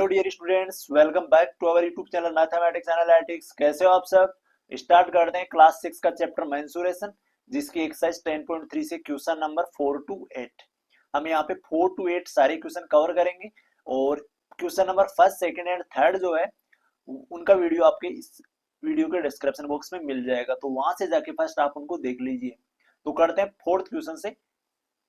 Hello dear students, welcome back to our YouTube channel mathematics analytics. कैसे हो आप सब। स्टार्ट करते हैं क्लास 6 का चैप्टर मेंसुरेशन, जिसकी एक्सरसाइज 10.3 से क्वेश्चन नंबर 4 to 8। हम यहाँ पे 4 to 8 सारे क्वेश्चन कवर करेंगे और question number first, second and third जो है उनका वीडियो आपके इस वीडियो के डिस्क्रिप्शन बॉक्स में मिल जाएगा, तो वहां से जाके फर्स्ट आप उनको देख लीजिए। तो करते हैं फोर्थ क्वेश्चन से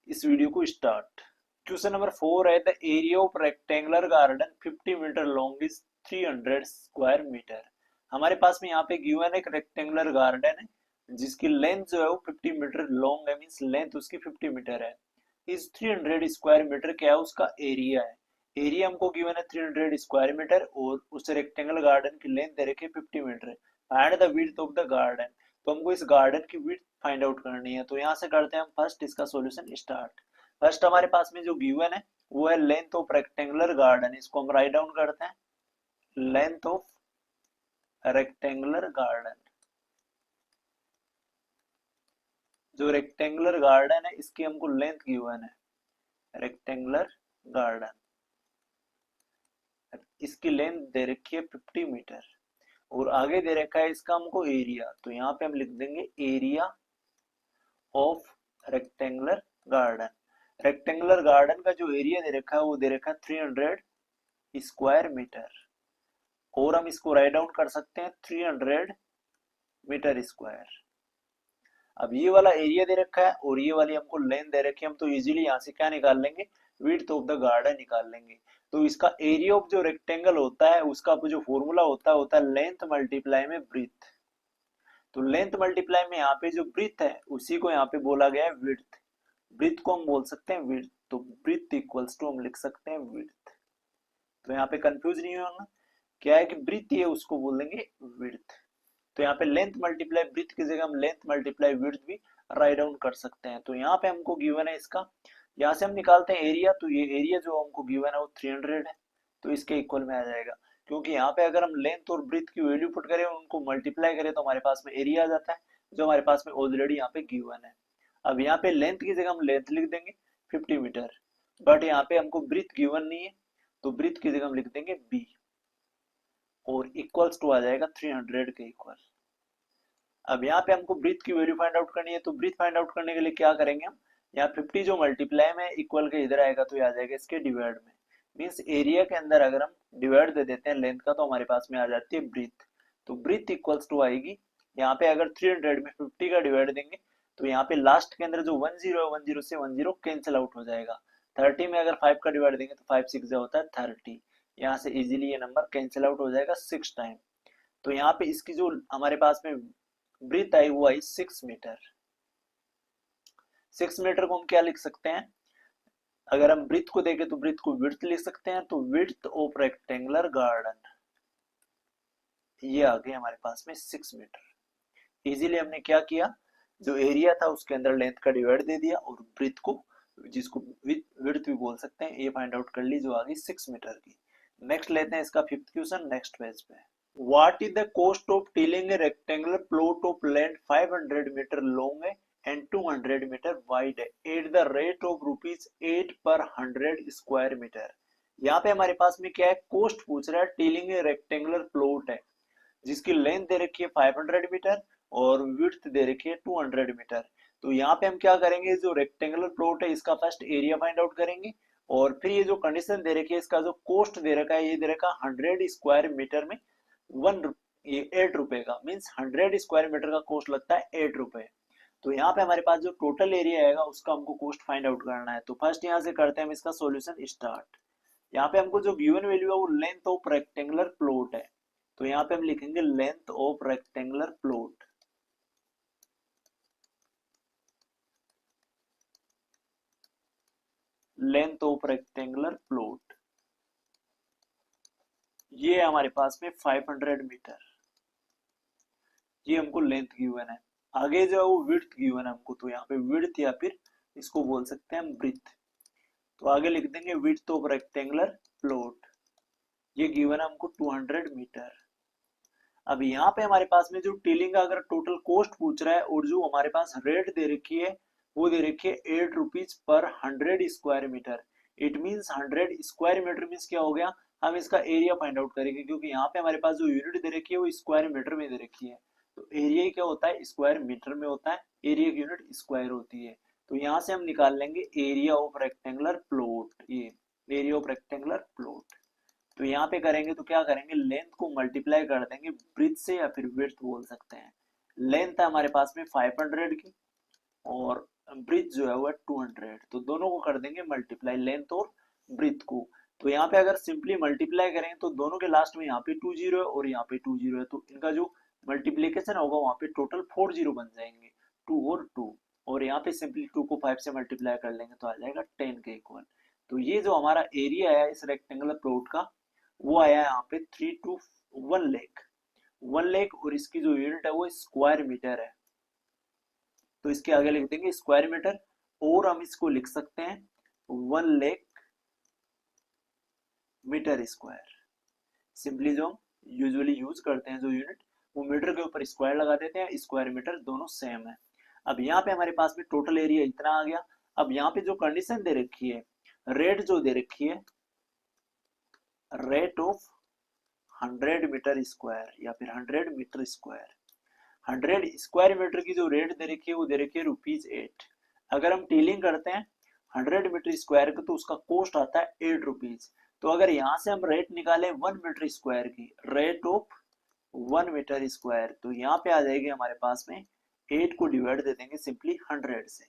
इस वीडियो को स्टार्ट। क्वेश्चन नंबर 4 है, the area of rectangular garden 50 metre long is 300 square metre. हमारे पास में यहाँ पे गिवन एक रेक्टेंगुलर गार्डन है जिसकी लेंथ जो है वो 50 मीटर लॉन्ग है, मींस लेंथ उसकी 50 मीटर है। इस 300 स्क्वायर मीटर क्या है, उसका एरिया है। एरिया हमको गिवन है 300 स्क्वायर मीटर और उस रेक्टेंगुलर गार्डन की लेंथ दे रखी है 50 metre. Find the width of the garden. तो हमको इस गार्डन की विड्थ फाइंड आउट करनी है। तो यहाँ से करते हैं हम फर्स्ट इसका सॉल्यूशन स्टार्ट। फर्स्ट हमारे पास में जो गिवन है वो है लेंथ ऑफ रेक्टेंगुलर गार्डन। इसको हम राइट डाउन करते हैं, लेंथ ऑफ रेक्टेंगुलर गार्डन। जो रेक्टेंगुलर गार्डन है इसकी हमको लेंथ गिवन है, रेक्टेंगुलर गार्डन इसकी लेंथ दे रखी है 50 मीटर और आगे दे रखा है इसका हमको एरिया। तो यहाँ पे हम लिख देंगे area of rectangular garden. Rectangular garden का जो एरिया दे रखा है वो दे रखा है 300 स्क्वायर मीटर और हम इसको राइट डाउन कर सकते हैं 300 मीटर स्क्वायर। अब ये वाला एरिया दे रखा है और ये वाली हमको लेंथ दे रखी है, हम तो इजीली यहाँ से क्या निकाल लेंगे, विड्थ ऑफ द गार्डन निकाल लेंगे। तो इसका एरिया ऑफ जो रेक्टेंगल होता है उसका जो फॉर्मूला होता है लेंथ मल्टीप्लाई में ब्रीथ। तो लेंथ मल्टीप्लाई में यहाँ पे जो ब्रीथ है उसी को यहाँ पे बोला गया है विड्थ। ब्रीथ को हम बोल सकते हैं विड्थ, तो ब्रीथ इक्वल्स टू हम लिख सकते हैं विड्थ। तो यहाँ पे कंफ्यूज नहीं होना, क्या है कि ब्रीथ ये उसको बोल देंगे विड्थ। तो यहाँ पे लेंथ मल्टीप्लाई ब्रीथ की जगह हम लेंथ मल्टीप्लाई विड्थ भी राइट डाउन कर सकते हैं। तो यहाँ पे हमको गिवन है इसका, यहाँ से हम निकालते हैं एरिया। तो ये एरिया जो हमको गिवन है वो 300 है, तो इसके इक्वल में आ जाएगा। क्योंकि यहाँ पे अगर हम लेंथ और ब्रीथ की वैल्यू पुट करें उनको मल्टीप्लाई करें तो हमारे पास में एरिया आ जाता है, जो हमारे पास में ऑलरेडी यहाँ पे गिवन है। अब यहाँ पे लेंथ की जगह हम लेंथ लिख देंगे 50 मीटर, बट यहाँ पे हमको ब्रीथ गिवन नहीं है, तो ब्रीथ की जगह हम लिख देंगे बी और इक्वल्स टू आ जाएगा 300 के इक्वल। अब यहाँ पे हमको ब्रीथ की वैल्यू फाइंड आउट करनी है, तो ब्रीथ फाइंड आउट करने के लिए क्या करेंगे हम, यहाँ 50 जो मल्टीप्लाई में इक्वल के इधर आएगा तो ये आ जाएगा इसके डिवाइड में। मींस एरिया के अंदर अगर हम डिवाइड दे देते हैं लेंथ का तो हमारे पास में आ जाती है ब्रीथ। तो ब्रीथ इक्वल्स टू आएगी, यहाँ पे अगर 300 में 50 का डिवाइड देंगे तो यहाँ पे लास्ट के अंदर जो 10 है 10 से 10 कैंसिल आउट हो जाएगा। 30 में अगर 5 का डिवाइड देंगे तो 5 6 होता है 30। यहाँ से इजीली ये नंबर कैंसिल आउट हो जाएगा 6 टाइम। तो यहाँ पे इसकी जो हमारे पास में ब्रीथ आई वो आई 6 मीटर। 6 मीटर को हम क्या लिख सकते हैं, अगर हम ब्रीथ को देखें तो ब्रीथ को विड्थ लिख सकते हैं। तो विड्थ ऑफ रेक्टेंगुलर गार्डन ये आ गया हमारे पास में 6 मीटर। इजीली हमने क्या किया, जो एरिया था उसके अंदर लेंथ का डिवाइड दे दिया और ब्रीथ को, जिसको विड्थ भी बोल सकते हैं, ये फाइंड आउट कर ली जो आ गई 6 मीटर की। नेक्स्ट लेते हैं इसका फिफ्थ क्वेश्चन नेक्स्ट पेज पे। What is the cost of tilling a rectangular plot of land 500 meter long and 200 meter wide at the rate of rupees 8 per 100 square meter? यहाँ पे हमारे पास में क्या है, कोस्ट पूछ रहा है। टीलिंग ए रेक्टेंगुलर प्लॉट है जिसकी लेंथ दे रखी है 500 मीटर और विड्थ दे रखी है 200 मीटर। तो यहाँ पे हम क्या करेंगे, जो रेक्टेंगुलर प्लॉट है इसका फर्स्ट एरिया फाइंड आउट करेंगे और फिर ये जो कंडीशन दे रखी है इसका जो कोस्ट दे रखा है ये दे रखा है 100 स्क्वायर मीटर में 8 रुपए का, मीन्स 100 स्क्वायर मीटर का कॉस्ट लगता है 8 रुपए। तो यहाँ पे हमारे पास जो टोटल एरिया आएगा उसका हमको कॉस्ट फाइंड आउट करना है। तो फर्स्ट यहाँ से करते हैं हम इसका सॉल्यूशन स्टार्ट। यहाँ पे हमको जो गिवन वैल्यू है वो लेंथ ऑफ रेक्टेंगुलर प्लॉट है, तो यहाँ पे हम लिखेंगे length of rectangular plot. Length of rectangular plot ये हमारे पास में 500 मीटर, ये हमको लेंथ गिवन है। आगे जो है वो विड्थ गिवन है हमको, तो यहाँ पे विड्थ या फिर इसको बोल सकते हैं हम ब्रीथ। तो आगे लिख देंगे विड्थ ऑफ रेक्टेंगुलर प्लॉट, ये गिवन है हमको 200 मीटर। अब यहाँ पे हमारे पास में जो टीलिंग का अगर टोटल कॉस्ट पूछ रहा है और जो हमारे पास रेट दे रखी है वो दे रखी है 8 रुपीज पर 100 square metre. It means 100 square metre means क्या हो गया, हम इसका एरिया फाइंड आउट करेंगे, क्योंकि यहाँ पे हमारे पास जो यूनिट दे रखी है वो स्क्वायर मीटर में दे रखी है। तो एरिया क्या होता है, स्क्वायर मीटर में होता है, एरिया की यूनिट स्क्वायर होती है। तो यहाँ से हम निकाल लेंगे एरिया ऑफ रेक्टेंगुलर प्लॉट, ये एरिया ऑफ रेक्टेंगुलर प्लॉट। तो यहाँ पे करेंगे तो क्या करेंगे, लेंथ को मल्टीप्लाई कर देंगे ब्रिथ से, या फिर विड्थ बोल सकते हैं। लेंथ है हमारे पास में 500 की, और ब्रिथ जो है वो है 200, तो दोनों को कर देंगे मल्टीप्लाई, लेंथ और ब्रिथ को। तो यहाँ पे अगर सिंपली मल्टीप्लाई करें तो दोनों के लास्ट में यहाँ पे 20 है और यहाँ पे 20 है, तो इनका जो मल्टीप्लीकेशन होगा वहाँ पे टोटल 40 बन जाएंगे, 2 और 2। और यहाँ पे सिंपली 2 को 5 से मल्टीप्लाई कर लेंगे तो आ जाएगा 10 के इक्वल। तो ये जो हमारा एरिया है इस रेक्टेंगुलर प्लॉट का, वो आया यहाँ पे 3 to 1 लाख, 1 लाख, और इसकी जो यूनिट है वो स्क्वायर मीटर है। तो इसके आगे लिख देंगे स्क्वायर मीटर, और हम इसको लिख सकते हैं 1 लाख मीटर स्क्वायर। सिंपली जो हम यूजुअली यूज करते हैं जो यूनिट, वो मीटर के ऊपर स्क्वायर लगा देते हैं, स्क्वायर मीटर दोनों सेम है। अब यहाँ पे हमारे पास में टोटल एरिया इतना आ गया। अब यहाँ पे जो कंडीशन दे रखी है, रेट जो दे रखी है, रेट ऑफ 100 मीटर स्क्वायर या फिर 100 मीटर स्क्वायर, 100 स्क्वायर मीटर की जो रेट दे रखी है वो दे रखी है ₹8। अगर हम टीलिंग करते हैं 100 मीटर स्क्वायर का तो उसका कॉस्ट आता है ₹8। तो अगर यहाँ से हम रेट निकालें 1 मीटर स्क्वायर की, रेट ऑफ 1 मीटर स्क्वायर, तो यहाँ पे आ जाएगी हमारे पास में 8 को डिवाइड दे देंगे सिंपली 100 से।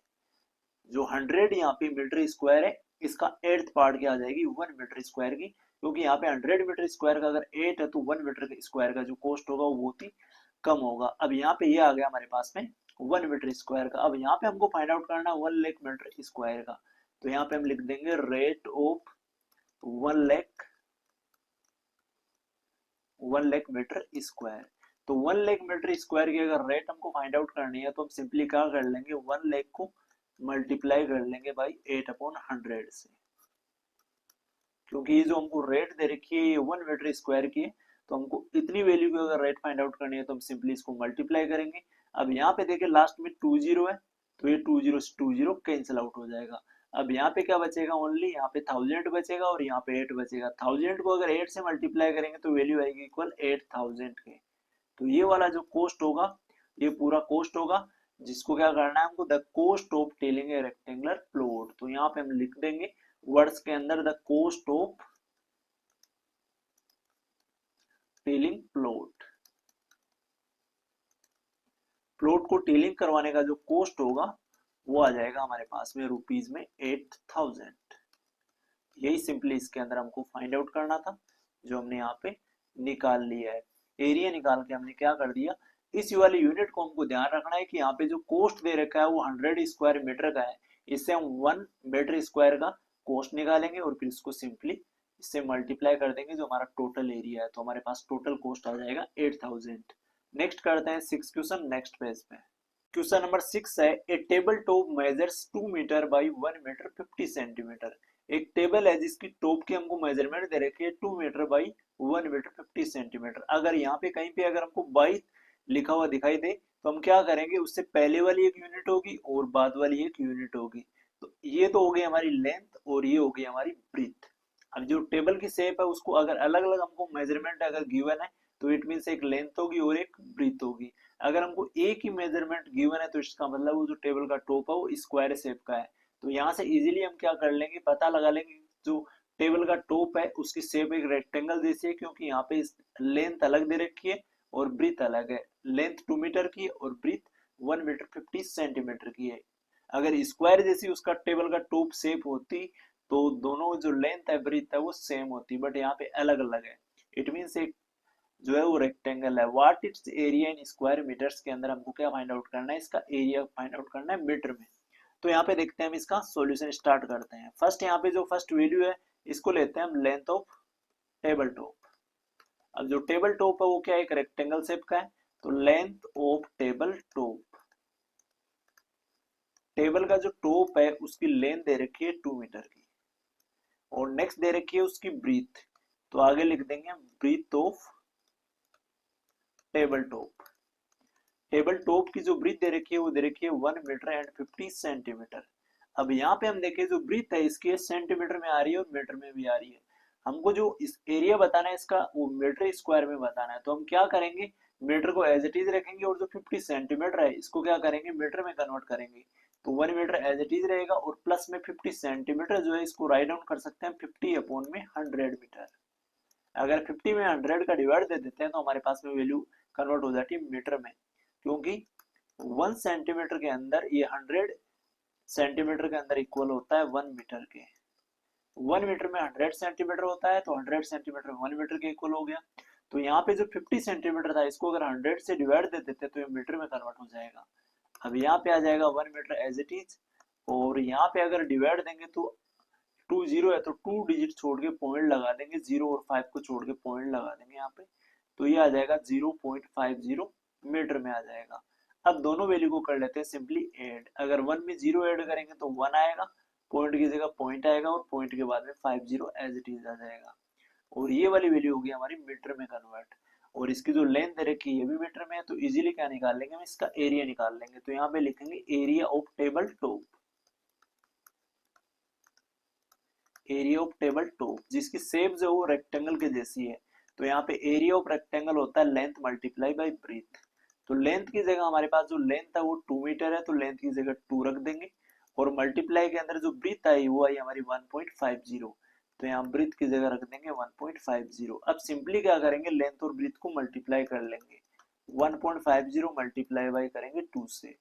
जो 100 यहाँ पे मीटर स्क्वायर है, इसका 8th पार्ट क्या आ जाएगी 1 मीटर स्क्वायर की, क्योंकि यहाँ पे 100 मीटर स्क्वायर का अगर 8 है तो 1 मीटर स्क्वायर का जो कॉस्ट होगा वो बहुत ही कम होगा। अब यहाँ पे ये आ गया हमारे पास में 1 मीटर स्क्वायर का। अब यहाँ पे हमको फाइंड आउट करना है 1 लाख मीटर स्क्वायर का। तो यहाँ पे हम लिख देंगे rate of 1 lakh metre square. तो 1 लाख मीटर स्क्वायर की अगर रेट हमको फाइंड आउट करनी है तो हम सिंपली क्या कर लेंगे, 1 लाख को मल्टीप्लाई कर लेंगे बाई 8/100 से, क्योंकि ये जो हमको रेट दे रखी है ये 1 मीटर स्क्वायर की है। तो हमको इतनी वैल्यू की अगर रेट फाइंड आउट करनी है तो हम सिंपली इसको मल्टीप्लाई करेंगे। अब यहाँ पे देखिए लास्ट में 20 है, तो ये 20 से 20 कैंसिल आउट हो जाएगा। अब यहाँ पे क्या बचेगा, ओनली यहाँ पे 1000 बचेगा और यहाँ पे 8 बचेगा। 1000 को अगर 8 से मल्टीप्लाई करेंगे तो वैल्यू आएगी इक्वल 8000 के। तो ये वाला जो कॉस्ट होगा ये पूरा कॉस्ट होगा, जिसको क्या करना है हमको, the cost of telling a rectangular plot. तो यहाँ पे हम लिख देंगे वर्ड्स के अंदर the cost of telling plot. Plot को टेलिंग करवाने का जो कॉस्ट होगा वो आ जाएगा हमारे पास में रुपीज में 8000। यही सिंपली इसके अंदर हमको फाइंड आउट करना था, जो हमने यहाँ पे निकाल लिया है। एरिया निकाल के हमने क्या कर दिया, इस वाली यूनिट को हमको ध्यान रखना है कि यहाँ पे जो कॉस्ट दे रखा है वो 100 स्क्वायर मीटर का है। इससे हम 1 मीटर स्क्वायर का कॉस्ट निकालेंगे और फिर इसको सिंपली इससे मल्टीप्लाई कर देंगे जो हमारा टोटल एरिया है, तो हमारे पास टोटल कॉस्ट आ जाएगा 8000। नेक्स्ट करते हैं 6 क्वेश्चन नेक्स्ट पेज पे। क्वेश्चन नंबर 6 है, a table top measures 2 metre by 1 metre 50 centimetre. एक टेबल है जिसकी टॉप की हमको मेजरमेंट दे रखी है 2 मीटर बाई 1 मीटर 50 सेंटीमीटर। अगर यहाँ पे कहीं पे अगर हमको बाई लिखा हुआ दिखाई दे तो हम क्या करेंगे, उससे पहले वाली एक यूनिट होगी और बाद वाली एक यूनिट होगी। तो ये तो हो गई हमारी लेंथ और ये हो गई हमारी ब्रीथ। अब जो टेबल की शेप है उसको अगर अलग अलग हमको मेजरमेंट अगर गिवन है तो इट मीन एक लेंथ होगी और एक ब्रीथ होगी। अगर हमको एक ही मेजरमेंट गिवन है तो इसका मतलब वो जो टेबल का टॉप है वो स्क्वायर शेप का है। तो यहाँ से इजीली हम क्या कर लेंगे, पता लगा लेंगे जो टेबल का टॉप है उसकी शेप एक रेक्टेंगल जैसी है, क्योंकि यहाँ पे लेंथ अलग दे रखी है और ब्रीथ अलग है। लेंथ 2 मीटर की और ब्रीथ 1 मीटर 50 सेंटीमीटर की है। अगर स्क्वायर जैसी उसका टेबल का टॉप शेप होती तो दोनों जो लेंथ है ब्रीथ है वो सेम होती, बट यहाँ पे अलग अलग है। इट मीन्स एक जो है वो रेक्टेंगल है। What its area in square metres के अंदर हमको क्या फाइंड आउट करना है, इसका एरिया फाइंड आउट करना है मीटर में। तो यहाँ पे देखते हैं हम इसका सॉल्यूशन स्टार्ट करते हैं। फर्स्ट यहाँ पे जो फर्स्ट वैल्यू है इसको लेते हैं हम लेंथ ऑफ टेबल टॉप। अब जो टेबल टॉप है वो क्या है, एक रेक्टेंगल शेप का है। तो length of table top, table का जो टॉप है उसकी लेंथ दे रखी है 2 मीटर की, और नेक्स्ट दे रखी है उसकी ब्रीथ। तो आगे लिख देंगे breadth of table top. Table top की जो ब्रीथ दे रखी है वो दे रखी है 1 मीटर एंड 50 सेंटीमीटर। अब यहाँ पे हम देखें जो ब्रीथ है इसकी सेंटीमीटर में आ रही है और मीटर में भी आ रही है। हमको जो इस एरिया बताना है इसका वो मीटर स्क्वायर में बताना है, तो हम क्या करेंगे, मीटर को एज इट इज रखेंगे और जो 50 सेंटीमीटर है इसको क्या करेंगे, मीटर में कन्वर्ट करेंगे। तो 1 मीटर एज इट इज रहेगा और प्लस में 50 सेंटीमीटर जो है इसको राइट डाउन कर सकते हैं 50 अपॉन में 100 मीटर। अगर 50 में 100 का डिवाइड दे देते हैं तो हमारे पास में वैल्यू कन्वर्ट हो जाती है मीटर में, क्योंकि 1 सेंटीमीटर के अंदर ये 100 सेंटीमीटर के अंदर इक्वल होता है 1 मीटर के। 1 मीटर में 100 सेंटीमीटर होता है तो 100 सेंटीमीटर 1 मीटर के इक्वल हो गया। तो यहाँ पे जो 50 सेंटीमीटर था इसको अगर 100 से डिवाइड दे देते तो ये मीटर में कन्वर्ट हो जाएगा। अब यहाँ पे आ जाएगा 1 मीटर एज इट इज, और यहाँ पे अगर डिवाइड देंगे तो 2 जीरो है तो 2 डिजिट छोड़ के पॉइंट लगा देंगे, 0 और 5 को छोड़ के पॉइंट लगा देंगे यहाँ पे, तो ये आ जाएगा 0.50 मीटर में आ जाएगा। अब दोनों वैल्यू को कर लेते हैं सिंपली ऐड। अगर 1 में 0 ऐड करेंगे तो 1 आएगा, पॉइंट की जगह पॉइंट आएगा और पॉइंट के बाद में 50 एज इट इज आ जाएगा। और ये वाली वैल्यू होगी हमारी मीटर में कन्वर्ट। और इसकी जो लेंथ दे रखी है ये भी मीटर में है, तो इजीली क्या निकाल लेंगे, हम इसका एरिया निकाल लेंगे। तो यहाँ पे लिखेंगे area of table top, area of table top जिसकी शेप जो वो रेक्टेंगल के जैसी है। तो यहाँ पे एरिया ऑफ रेक्टेंगल होता है लेंथ मल्टीप्लाई बाय ब्रीथ। तो लेंथ की जगह हमारे पास जो लेंथ है वो 2 मीटर है, तो लेंथ की जगह 2 रख देंगे, और मल्टीप्लाई के अंदर जो ब्रीथ आई वो आई हमारी 1.50, तो यहाँ ब्रीथ की जगह रख देंगे 1.50। अब सिंपली क्या करेंगे, लेंथ और ब्रीथ को मल्टीप्लाई कर लेंगे, 1.50 मल्टीप्लाई बाय करेंगे 2 से,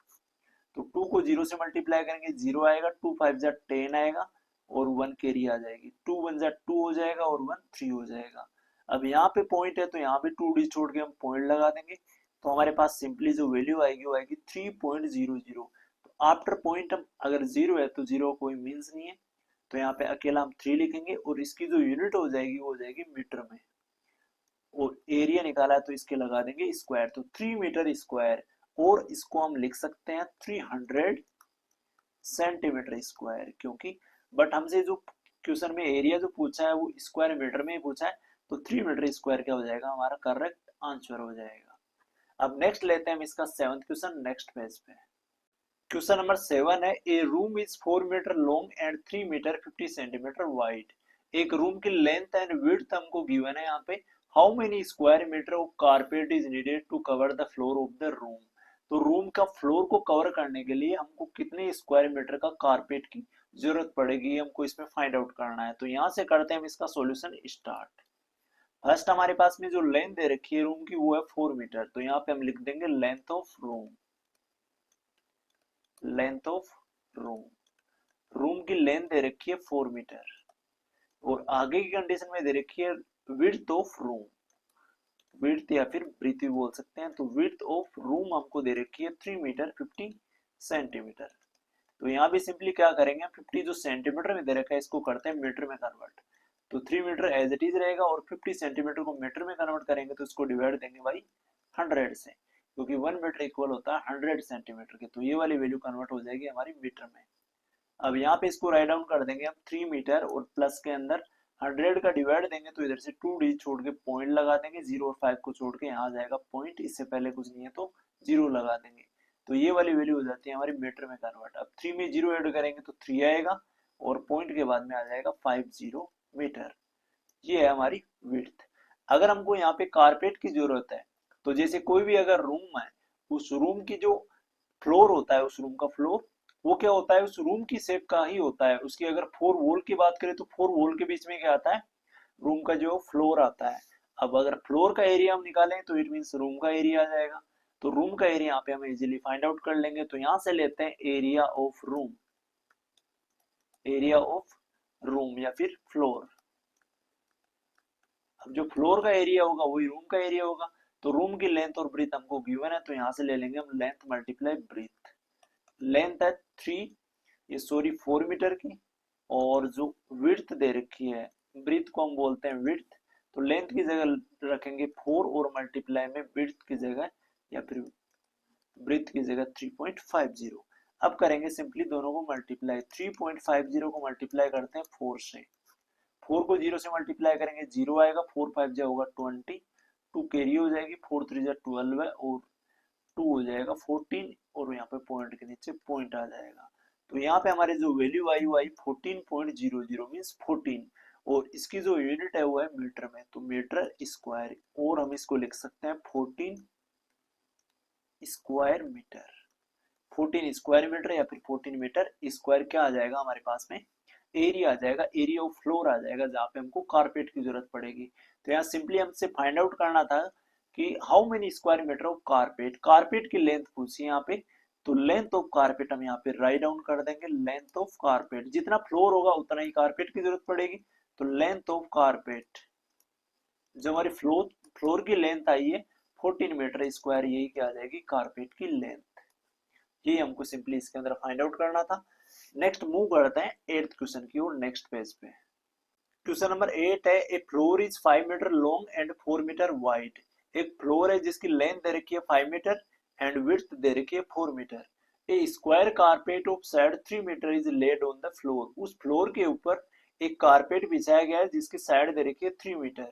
तो 2 को 0 से मल्टीप्लाई करेंगे 0 आएगा, 2 5 जा 10 आएगा और 1 कैरी आ जाएगी, 2 1 जा 2 हो जाएगा और 1 3 हो जाएगा। अब यहाँ पे पॉइंट है तो यहाँ पे 2 डी छोड़ के हम पॉइंट लगा देंगे, तो हमारे पास सिंपली जो वैल्यू आएगी वो आएगी 3.00। तो आफ्टर पॉइंट हम अगर 0 है तो 0 कोई मीन्स नहीं है, तो यहाँ पे अकेला हम 3 लिखेंगे और इसकी जो यूनिट हो जाएगी वो हो जाएगी मीटर में, और एरिया निकाला है तो इसके लगा देंगे स्क्वायर, तो 3 मीटर स्क्वायर, और इसको हम लिख सकते हैं 300 सेंटीमीटर स्क्वायर, क्योंकि बट हमसे जो क्वेश्चन में एरिया जो पूछा है वो स्क्वायर मीटर में ही पूछा है, तो 3 मीटर स्क्वायर क्या हो जाएगा, हमारा करेक्ट आंसर हो जाएगा। अब नेक्स्ट लेते हैं हम इसका 7th क्वेश्चन नेक्स्ट पेज पे। क्वेश्चन नंबर 7 है, a room is 4 metre long and 3 metre 50 centimetre wide. एक रूम की लेंथ एंड विड्थ हमको गिवन है यहाँ पे, how many square metre of carpet is needed to cover the floor of the room. तो room का floor को cover करने के लिए हमको कितने स्क्वायर मीटर का कारपेट की जरूरत पड़ेगी, हमको इसमें फाइंड आउट करना है। तो यहाँ से करते हैं हम इसका सॉल्यूशन स्टार्ट। फर्स्ट हमारे पास में जो लेंथ दे रखी है रूम की वो है 4 मीटर, तो यहाँ पे हम लिख देंगे length of room, length of room, room की लेंथ दे रखी है 4 मीटर, और आगे की कंडीशन में दे रखी है विड्थ ऑफ रूम, विड्थ या फिर ब्रीथ भी बोल सकते हैं। तो विड्थ ऑफ रूम हमको दे रखी है 3 मीटर 50 सेंटीमीटर। तो यहाँ भी सिंपली क्या करेंगे, 50 जो सेंटीमीटर में दे रखा है इसको करते हैं मीटर में कन्वर्ट, तो 3 मीटर एज इट इज रहेगा, और 50 सेंटीमीटर को मीटर में कन्वर्ट करेंगे तो इसको डिवाइड देंगे बाई 100 से, क्योंकि 1 मीटर इक्वल होता है 100 सेंटीमीटर के, तो ये वाली वैल्यू कन्वर्ट हो जाएगी हमारी मीटर में। अब यहाँ पे इसको राइट डाउन कर देंगे हम 3 मीटर, और प्लस के अंदर 100 का डिवाइड देंगे तो इधर से 2 डी छोड़ के पॉइंट लगा देंगे, 0 और 5 को छोड़ के यहाँ आ जाएगा पॉइंट, इससे पहले कुछ नहीं है तो 0 लगा देंगे, तो ये वाली वैल्यू हो जाती है हमारी मीटर में कन्वर्ट। अब 3 में 0 ऐड करेंगे तो 3 आएगा, और पॉइंट के बाद में आ जाएगा 50 मीटर। ये है हमारी विड्थ। अगर हमको यहाँ पे कारपेट की जरूरत है, तो जैसे कोई भी अगर रूम है, उस रूम की जो फ्लोर होता है, उस रूम का फ्लोर वो क्या होता है, उस रूम की शेप का ही होता है। उसकी अगर 4 वॉल की बात करें तो 4 वॉल के बीच में क्या आता है, रूम का जो फ्लोर आता है। अब अगर फ्लोर का एरिया हम निकालें तो इट मीन्स रूम का एरिया आ जाएगा, तो रूम का एरिया यहाँ पे हम इजीली फाइंड आउट कर लेंगे। तो यहाँ से लेते हैं area of room, area of room या फिर फ्लोर। अब जो फ्लोर का एरिया होगा वही रूम का एरिया होगा, तो रूम की लेंथ और ब्रीथ हमको गिवन है, तो यहाँ से ले लेंगे हम लेंथ मल्टीप्लाई ब्रीथ। लेंथ है 3, ये सॉरी 4 मीटर की, और जो विड्थ दे रखी है, ब्रीथ को हम बोलते हैं विड्थ, तो लेंथ की जगह रखेंगे 4 और मल्टीप्लाई में विड्थ की जगह या फिर ब्रीथ की जगह 3.50। अब करेंगे सिंपली दोनों को मल्टीप्लाई, 3.50 को मल्टीप्लाई करते हैं 4 से, 4 को 0 से मल्टीप्लाई करेंगे 0 आएगा, 4 5 जा होगा 20, 2 कैरी हो जाएगी, 4 3 जा 12 है, और 2 हो जाएगा 14, और यहाँ पे पॉइंट के नीचे पॉइंट आ जाएगा। तो यहाँ पे हमारे जो वैल्यू आई वो आई 14.00 मीन्स 14, और इसकी जो यूनिट है वो है मीटर में, तो मीटर स्क्वायर, और हम इसको लिख सकते हैं 14 स्क्वायर मीटर। 14 स्क्वायर मीटर या फिर 14 मीटर स्क्वायर क्या आ जाएगा हमारे पास में, एरिया आ जाएगा, एरिया ऑफ फ्लोर आ जाएगा, जहाँ पे हमको कारपेट की जरूरत पड़ेगी। तो यहाँ सिंपली हमसे फाइंड आउट करना था कि how many square metre of carpet, carpet की लेंथ पूछी यहाँ पे, तो लेंथ ऑफ कारपेट हम यहाँ पे राइट डाउन कर देंगे, लेंथ ऑफ कारपेट, जितना फ्लोर होगा उतना ही कारपेट की जरूरत पड़ेगी, तो लेंथ ऑफ कारपेट, जो हमारी फ्लोर फ्लोर की लेंथ आई है 14 मीटर स्क्वायर, यही क्या आ जाएगी, कारपेट की लेंथ। ये हमको सिंपली इसके अंदर फाइंड आउट करना था। नेक्स्ट मूव करते हैं 8th क्वेश्चन की ओर, नेक्स्ट पेज पे। क्वेश्चन नंबर 8 है, a floor is 5 metre long and 4 metre wide. एक फ्लोर है जिसकी लेंथ दे रखी है 5 मीटर एंड विड्थ दे रखी है 4 metre. A square carpet of side 3 metre is laid on the floor. उस फ्लोर के ऊपर एक कारपेट बिछाया गया है जिसकी साइड दे रखी है 3 metre.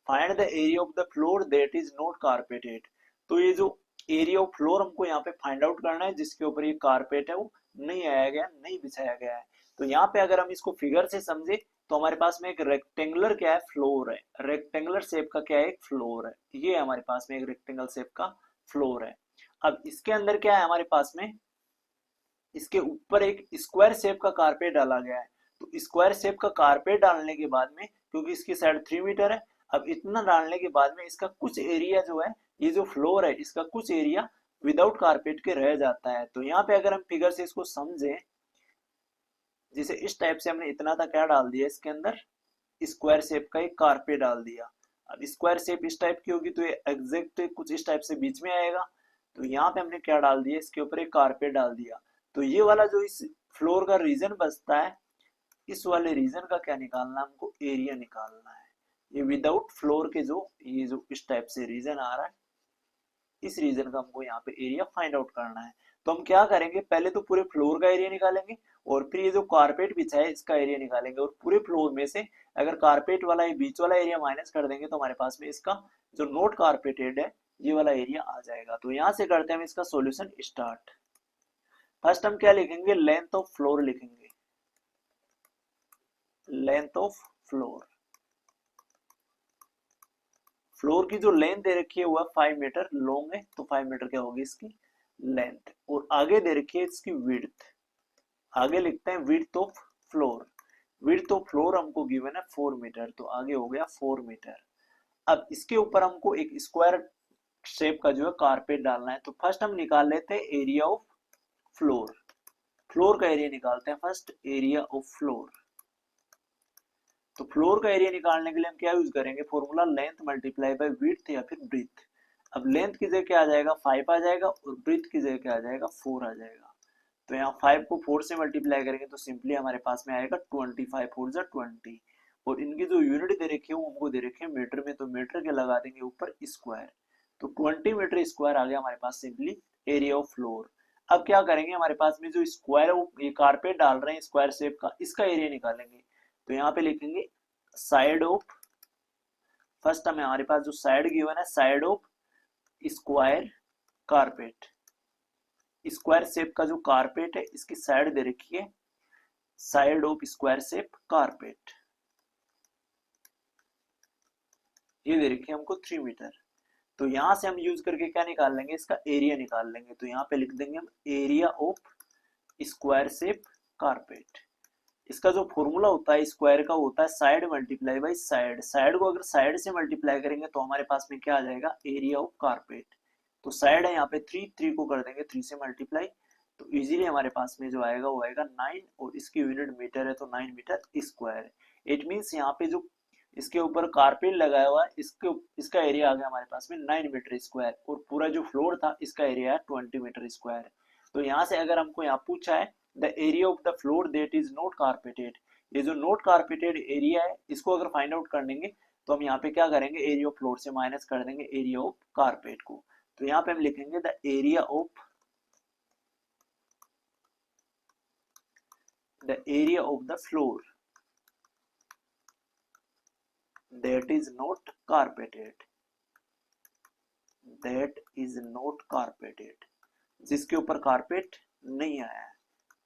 Find the area of the floor that is not carpeted. तो ये जो एरिया ऑफ फ्लोर हमको यहाँ पे फाइंड आउट करना है जिसके ऊपर ये कारपेट है वो नहीं आया गया, नहीं बिछाया गया है। तो यहाँ पे अगर हम इसको फिगर से समझे तो हमारे पास में एक रेक्टेंगुलर क्या है, फ्लोर है, रेक्टेंगुलर शेप का क्या है, एक फ्लोर है, ये हमारे पास में एक रेक्टेंगल शेप का फ्लोर है। अब इसके अंदर क्या है हमारे पास में, इसके ऊपर एक स्क्वायर शेप का कारपेट डाला गया है। तो स्क्वायर शेप का कारपेट डालने के बाद में, क्योंकि इसकी साइड 3 मीटर है, अब इतना डालने के बाद में इसका कुछ एरिया जो है, ये जो फ्लोर है इसका कुछ एरिया विदाउट कारपेट के रह जाता है। तो यहाँ पे अगर हम फिगर से इसको समझे, जैसे इस टाइप से हमने इतना तक क्या डाल दिया, इसके अंदर स्क्वायर शेप का एक कारपेट डाल दिया। अब स्क्वायर शेप इस टाइप की होगी तो ये एग्जैक्ट कुछ इस टाइप से बीच में आएगा। तो यहाँ पे हमने क्या डाल दिया, इसके ऊपर एक कारपेट डाल दिया। तो ये वाला जो इस फ्लोर का रीजन बचता है, इस वाले रीजन का क्या निकालना है, हमको एरिया निकालना है। ये विदाउट फ्लोर के जो ये जो इस टाइप से रीजन आ रहा है, इस रीजन का हमको यहाँ पे एरिया फाइंड आउट करना है। तो हम क्या करेंगे, पहले तो पूरे फ्लोर का एरिया निकालेंगे और फिर ये जो कारपेट बिछा है इसका एरिया निकालेंगे, और पूरे फ्लोर में से अगर कारपेट वाला ये बीच वाला एरिया माइनस कर देंगे तो हमारे पास में इसका जो नोट कारपेटेड है ये वाला एरिया आ जाएगा। तो यहाँ से करते हैं हम इसका सॉल्यूशन स्टार्ट। फर्स्ट हम क्या लिखेंगे, लेंथ ऑफ फ्लोर लिखेंगे, लेंथ ऑफ फ्लोर। फ्लोर की जो लेंथ दे रखी है वो 5 मीटर लॉन्ग है, तो 5 मीटर क्या होगी इसकी लेंथ, और आगे दे रखी है इसकी विड्थ, आगे लिखते हैं width of floor. Width of floor हमको गिवन है 4 मीटर, तो आगे हो गया 4 मीटर। अब इसके ऊपर हमको एक स्क्वायर शेप का जो है कारपेट डालना है। तो फर्स्ट हम निकाल लेते हैं एरिया ऑफ फ्लोर, फ्लोर का एरिया निकालते हैं फर्स्ट, एरिया ऑफ फ्लोर। तो फ्लोर का एरिया निकालने के लिए हम क्या यूज करेंगे, formula length multiply by width या फिर ब्रीथ। अब लेंथ की जगह क्या आ जाएगा, 5 आ जाएगा, और ब्रीथ की जगह क्या आ जाएगा, 4 आ जाएगा। तो यहाँ 5 को 4 से मल्टीप्लाई करेंगे तो सिंपली हमारे पास में आएगा 25 4 जा 20, और इनकी जो यूनिट दे रखी है वो हमको दे रखे हैं मीटर में, तो मीटर के लगा देंगे ऊपर स्क्वायर। तो 20 मीटर स्क्वायर आ गया हमारे पास सिंपली एरिया ऑफ फ्लोर। अब क्या करेंगे, हमारे पास में जो स्क्वायर ये कारपेट डाल रहे हैं स्क्वायर शेप का, इसका एरिया निकालेंगे। तो यहाँ पे लिखेंगे साइड ऑफ, फर्स्ट हमें हमारे पास जो साइड गिवन है side of square carpet, square shape का जो कारपेट है इसकी साइड दे रखी है side of square shape carpet, ये दे रखी है हमको 3 मीटर। तो यहां से हम यूज करके क्या निकाल लेंगे, इसका एरिया निकाल लेंगे। तो यहाँ पे लिख देंगे हम area of square shape carpet. इसका जो फॉर्मूला होता है स्क्वायर का होता है side multiply by side, side को अगर साइड से मल्टीप्लाई करेंगे तो हमारे पास में क्या आ जाएगा, एरिया ऑफ कारपेट। तो साइड है यहाँ पे 3 को कर देंगे 3 से मल्टीप्लाई, तो इजीली हमारे पास में जो आएगा वो आएगा 9, और इसकी यूनिट मीटर है तो 9 मीटर स्क्वायर। इट मीन्स यहाँ पे जो इसके ऊपर कारपेट लगाया हुआ है इसका एरिया आ गया हमारे पास में 9 मीटर स्क्वायर, और पूरा जो फ्लोर था इसका एरिया है 20 मीटर स्क्वायर। तो यहाँ से अगर हमको यहाँ पूछा है the area of the floor that is not carpeted, ये जो नॉट कारपेटेड एरिया है इसको अगर फाइंड आउट करनेंगे तो हम यहाँ पे क्या करेंगे, एरिया ऑफ फ्लोर से माइनस कर देंगे एरिया ऑफ कारपेट को। तो यहाँ पे हम लिखेंगे the area of the floor that is not carpeted, that is not carpeted, जिसके ऊपर कारपेट नहीं आया है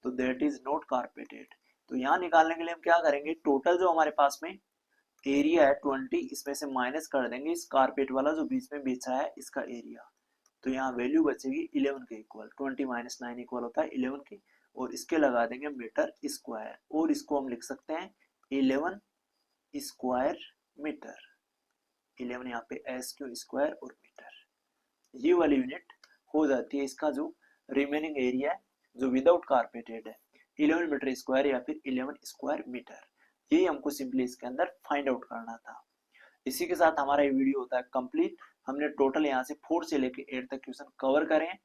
तो that is not carpeted। तो यहाँ निकालने के लिए हम क्या करेंगे, टोटल जो हमारे पास में एरिया है 20, इसमें से माइनस कर देंगे इस कारपेट वाला जो बीच में बिछा है इसका एरिया, तो यहाँ वैल्यू बचेगी 11 के इक्वल। 20 माइनस 9 इक्वल होता है 11 के, और इसके लगा देंगे मीटर स्क्वायर, और इसको हम लिख सकते हैं 11 स्क्वायर मीटर। 11 यहाँ पे एस क्यू स्क्वायर और मीटर, ये वाली यूनिट हो जाती है इसका जो रिमेनिंग एरिया है जो विदाउट कारपेटेड है, 11 मीटर स्क्वायर या फिर 11 स्क्वायर मीटर। यही हमको सिंपली इसके अंदर फाइंड आउट करना था। इसी के साथ हमारा ये वीडियो होता है कंप्लीट। हमने टोटल यहाँ से 4 से लेकर 8 तक क्वेश्चन कवर करे हैं।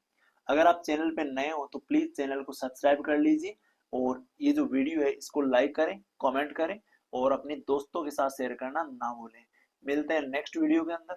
अगर आप चैनल पे नए हो तो प्लीज चैनल को सब्सक्राइब कर लीजिए, और ये जो वीडियो है इसको लाइक करें, कमेंट करें, और अपने दोस्तों के साथ शेयर करना ना भूलें। मिलते हैं नेक्स्ट वीडियो के अंदर।